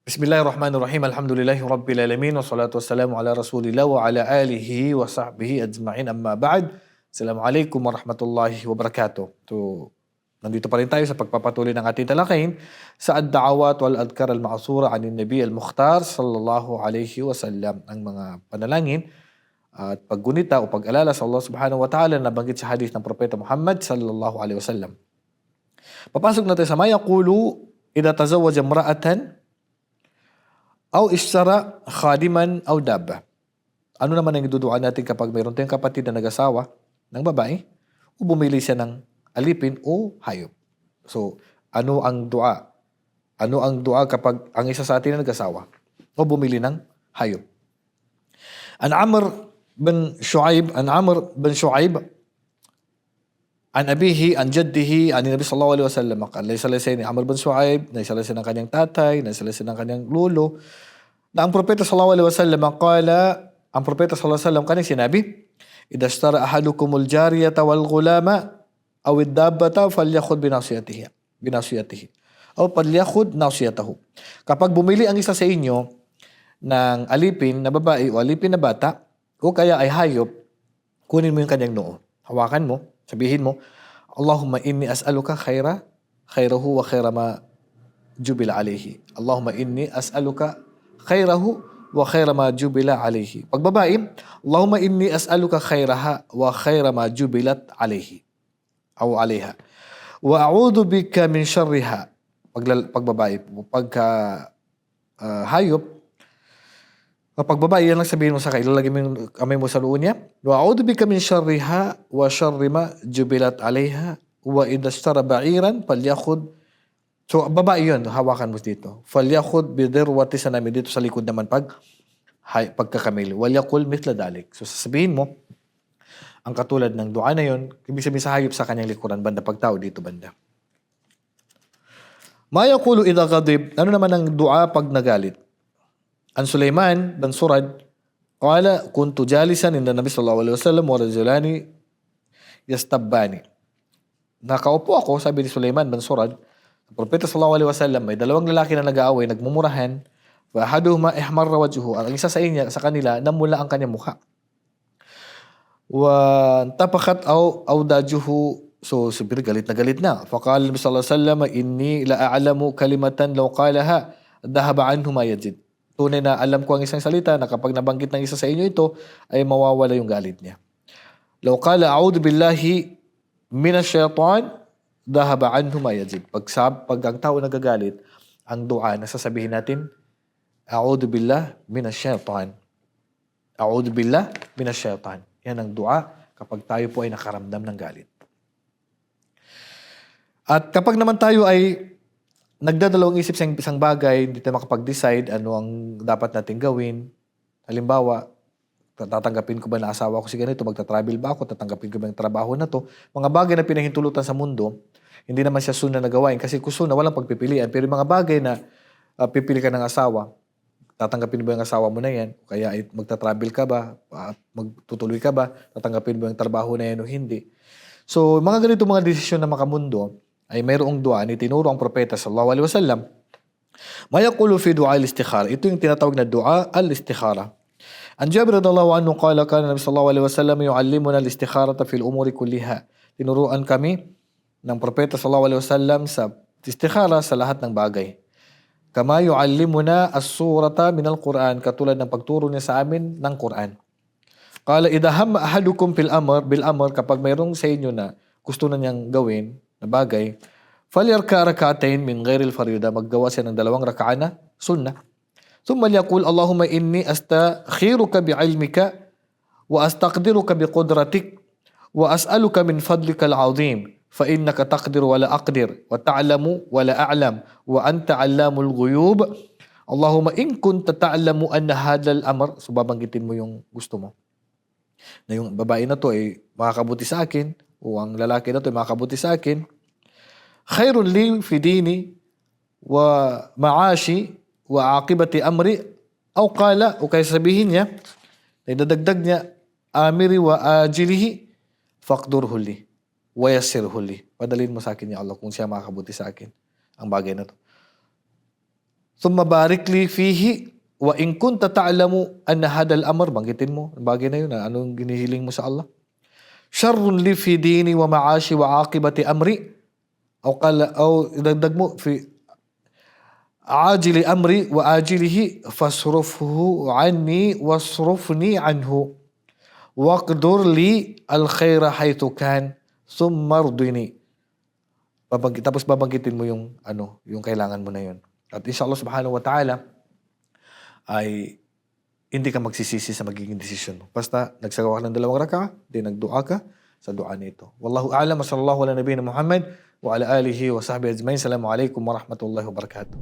Bismillahirrahmanirrahim. Alhamdulillahi rabbil alamin wassalatu wassalamu ala Rasulillah wa ala alihi wa sahbihi ajma'in. Amma ba'd. Assalamualaikum warahmatullahi wabarakatuh. Nandito pa rin tayo sa pagpapatuloy ng ating talakayin sa ad-da'awat wal adhkar al-ma'sura anin Nabi al-Mukhtar sallallahu alaihi wasallam, ang mga panalangin at paggunita o pag-alala sa Allah subhanahu wa ta'ala na nabanggit sa hadith ng Propeta Muhammad sallallahu alaihi wasallam. Papasok natin sa mayaqulu idha tazawwaja imra'atan aw ishtara khadiman aw dabba. Ano naman ang iduduan natin kapag mayroon tayong kapatid na nag-asawa ng babae o bumili siya ng alipin o hayop? So, ano ang dua? Ano ang dua kapag ang isa sa atin na nag-asawa o bumili ng hayop? An Amr bin Shu'aib an abihi, an jaddihi, an Nabi sallallahu alaihi wasallam, laysa ni Amr bin Shu'aib, laysa ng kanyang tatay, laysa ng kanyang lolo, na ang Propeta sallallahu alaihi wasallam ang Propeta sallallahu alaihi wasallam kanyang sinabi, idha ishtara ahadukumul jariyata wal ghulama aw ad-dabbata falyakhudh binasiyatihi aw falyakhudh nasiyatahu. Kapag bumili ang isa sa inyo ng alipin na babae o alipin na bata o kaya ay hayop, kunin mo yung kanyang noo, hawakan mo, sabihin mo, Allahumma inni as'aluka khairahu wa khaira ma jubila alayhi. Allahumma inni as'aluka khairahu wa khaira ma jubila alayhi. Pag babae, Allahumma inni as'aluka khairaha wa khaira ma jubilat alayhi aw alayha. Wa a'udhu bika min sharriha. Pag babae, hayop, kapag babae, yan lang sabihin mo sa kanya, ilalagay mo yung kamay mo sa loob niya. Wa a'udhu bika min sharriha wa sharri ma jubilat alayha wa idha ishtara ba'iran falyakhudh. So, babae yun, hawakan mo dito. Falyakhudh bidirwati sanami, dito sa likod naman pagkakamili. Walyakul mithla dalik. So, sasabihin mo, ang katulad ng dua na yun, ibig sabihin sa hayop sa kanyang likuran, banda pagtao dito banda. Mayaqulu idha ghadib, ano naman ang dua pag nagalit? An Sulaiman bin Surad, qala kuntu jalisan inda Nabi sallallahu alaihi wasallam wa rajulani yastabbani. Nakaupo ako, sabi ni Sulaiman bin Surad, Propeta sallallahu alaihi wasallam, may dalawang lalaki na nag-aaway, nagmumurahan, wa ahaduhuma ihmarra wajhuhu, ang isa sa kanila namula ang kanyang mukha. Wa tapakat aw dajuhu, so siyempre galit na. Faqala Nabi sallallahu alaihi wasallam, inni la a'lamu kalimatan law qalaha dhahaba anhu ma yajid. Tunay na alam ko ang isang salita na kapag nabanggit ng isa sa inyo ito, ay mawawala yung galit niya. Law qala a'udhu billahi minash shaitan dhahaba anhu ma yajid. Pag ang tao nagagalit, ang dua na sasabihin natin, a'udhu billah minash shaitan. A'udhu billah minash shaitan. Yan ang dua kapag tayo po ay nakaramdam ng galit. At kapag naman tayo ay nagdadalawang isip sa isang bagay, hindi tayo makapag-decide ano ang dapat natin gawin. Halimbawa, tatanggapin ko ba na asawa ko si ganito, magta-travel ba ako, tatanggapin ko ba yung trabaho na to. Mga bagay na pinahintulutan sa mundo, hindi naman siya sunnah na gawain kasi kung sunnah, walang pagpipilian. Pero yung mga bagay na pipili ka ng asawa, tatanggapin ba yung asawa mo na yan? O kaya magta-travel ka ba? Magtutuloy ka ba? Tatanggapin ba yung trabaho na yan o hindi? So, mga ganito mga desisyon na makamundo, ay mayroong dua ni tinuro ang Propeta sallallahu alaihi wasallam. Mayaqulu fi dua al-istikhara. Ito yung tinatawag na dua al-istikhara. An Jabir radhiyallahu anhu qala kana Nabi sallallahu alaihi wasallam yu'allimuna al-istikharata fil umuri kulliha. Tinuruan kami ng Propeta sallallahu alaihi wasallam sa istikhara sa lahat ng bagay. Kama yu'allimuna as-surata min al-Quran, katulad ng pagturo niya sa amin ng Quran. Qala idha hamma ahadukum bil amr, kapag mayroong sa inyo na gusto na niyang gawin na bagay, falyarka rak'atayn min ghairil farida, maggawa siya ng 2 rak'a na sunnah. Thumma liyaqul Allahumma inni astakhiruka bi'ilmika wa astaqdiruka biqudratik wa as'aluka min fadlika al-'azim fa innaka taqdiru wa la aqdir wa ta'lamu wa la a'lam wa anta 'allamul ghuyub. Allahumma in kunta ta'lamu anna hadha al-amr, so babanggitin mo yung gusto mo, na yung babae na to ay makakabuti sa akin o ang lalaki na to ay makakabuti sa akin, khairun li fi dini wa ma'ashi wa aqibati amri, aw qala, o kaya sabihin niya, idadagdag niya, amiri wa ajilihi faqdurhu li wa yassirhu li. Padalin mo sa akin ya Allah kung siya makakabuti sa akin ang bagay na to. Thumma barik li fihi wa in kunta ta'lamu anna hadal amr, banggitin mo, ang bagay na yun, anong ginihiling mo sa Allah. Syarrun li fi dini wa ma'ashi wa aqibati amri, o idagdag mo, fi ajili amri wa ajilihi fasrufhu anni wasrufni anhu waqdur li al khaira haythu kan thumma ardini. Tapos babanggitin mo yung yung kailangan mo na yun. At inshallah subhanahu wa ta'ala ay hindi ka magsisisi sa magiging desisyon mo. Basta nagsagawa ka ng 2 raka'a, di nagdua ka sa dua nito. Wallahu a'lam, sallallahu ala nabiyina Muhammad wa ala alihi wa sahbihi ajma'in. Assalamu alaikum warahmatullahi wabarakatuh.